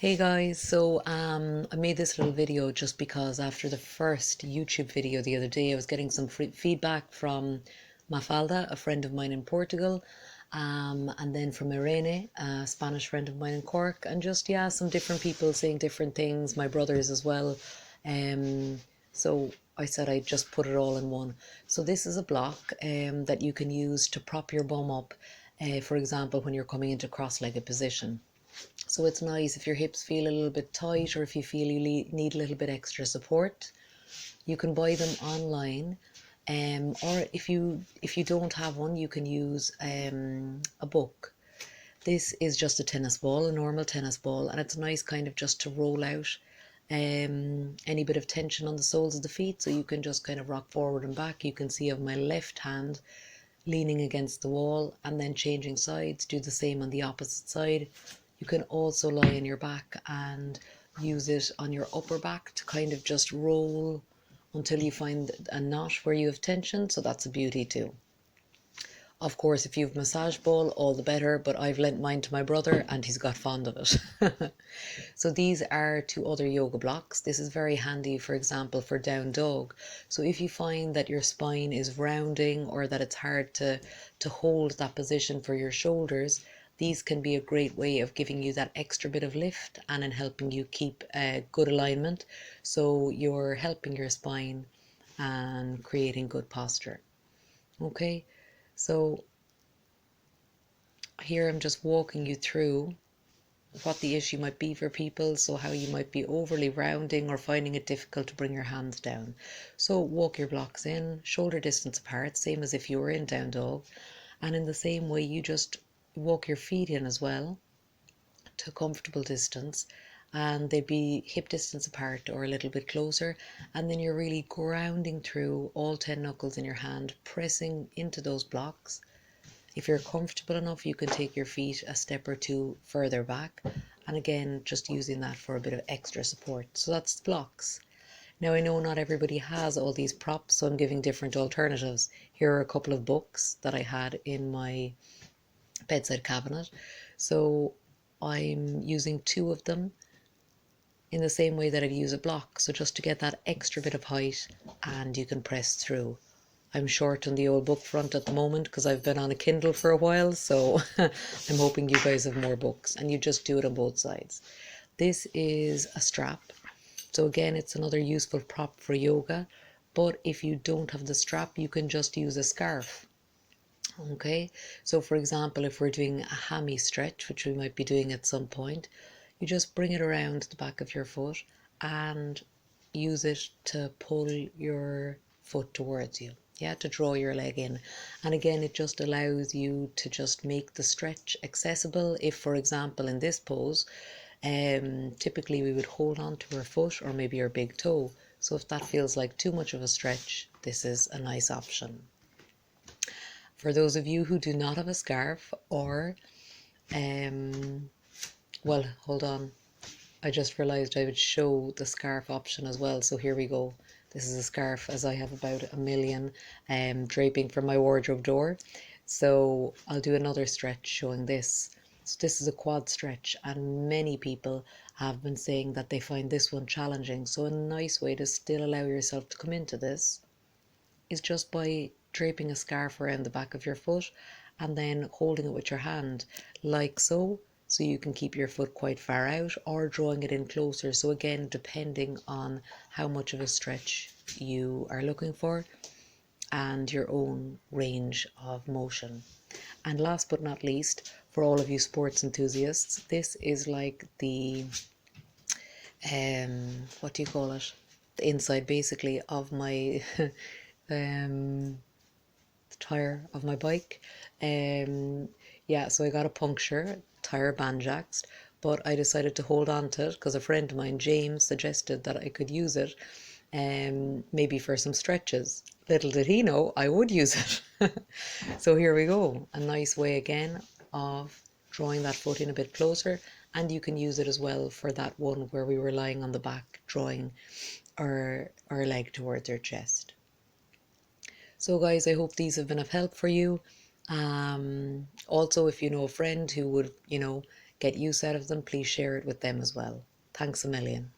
Hey guys, so I made this little video just because after the first YouTube video the other day I was getting some feedback from Mafalda, a friend of mine in Portugal, and then from Irene, a Spanish friend of mine in Cork, and just yeah, some different people saying different things, my brothers as well. So I said I'd just put it all in one. So this is a block that you can use to prop your bum up, for example, when you're coming into cross-legged position. So it's nice if your hips feel a little bit tight or if you feel you need a little bit extra support. You can buy them online, or if you don't have one, you can use a book. This is just a tennis ball, a normal tennis ball, and it's nice kind of just to roll out any bit of tension on the soles of the feet, so you can just kind of rock forward and back. You can see of my left hand leaning against the wall and then changing sides. Do the same on the opposite side. You can also lie on your back and use it on your upper back to kind of just roll until you find a knot where you have tension, so that's a beauty too. Of course, if you've massage ball, all the better, but I've lent mine to my brother and he's got fond of it. So these are two other yoga blocks. This is very handy, for example, for down dog. So if you find that your spine is rounding or that it's hard to hold that position for your shoulders, these can be a great way of giving you that extra bit of lift and in helping you keep a good alignment. So you're helping your spine and creating good posture. Okay, so here I'm just walking you through what the issue might be for people, so how you might be overly rounding or finding it difficult to bring your hands down. So walk your blocks in, shoulder distance apart, same as if you were in down dog, and in the same way you just walk your feet in as well to a comfortable distance, and they'd be hip distance apart or a little bit closer, and then you're really grounding through all 10 knuckles in your hand, pressing into those blocks. If you're comfortable enough, you can take your feet a step or two further back, and again just using that for a bit of extra support. So that's the blocks. Now I know not everybody has all these props, so I'm giving different alternatives. Here are a couple of books that I had in my bedside cabinet, so I'm using two of them in the same way that I'd use a block, so just to get that extra bit of height, and you can press through. I'm short on the old book front at the moment because I've been on a Kindle for a while, so I'm hoping you guys have more books, and you just do it on both sides. This is a strap, so again it's another useful prop for yoga, but if you don't have the strap you can just use a scarf. Okay, so for example, if we're doing a hammy stretch, which we might be doing at some point, you just bring it around the back of your foot and use it to pull your foot towards you. Yeah, to draw your leg in. And again, it just allows you to just make the stretch accessible. If, for example, in this pose, typically we would hold on to our foot or maybe our big toe. So if that feels like too much of a stretch, this is a nice option. For those of you who do not have a scarf, or well, hold on, I just realized I would show the scarf option as well, so here we go. This is a scarf, as I have about a million draping from my wardrobe door, so I'll do another stretch showing this. So this is a quad stretch, and many people have been saying that they find this one challenging, so a nice way to still allow yourself to come into this is just by draping a scarf around the back of your foot and then holding it with your hand like so, so you can keep your foot quite far out, or drawing it in closer. So again, depending on how much of a stretch you are looking for and your own range of motion. And last but not least, for all of you sports enthusiasts, this is like the what do you call it, the inside basically of my the tire of my bike. Yeah, so I got a puncture, tire banjaxed, but I decided to hold on to it because a friend of mine, James, suggested that I could use it, maybe for some stretches. Little did he know I would use it. So here we go, a nice way again of drawing that foot in a bit closer, and you can use it as well for that one where we were lying on the back drawing our leg towards our chest. So guys, I hope these have been of help for you. Also, if you know a friend who would, get use out of them, please share it with them as well. Thanks a million.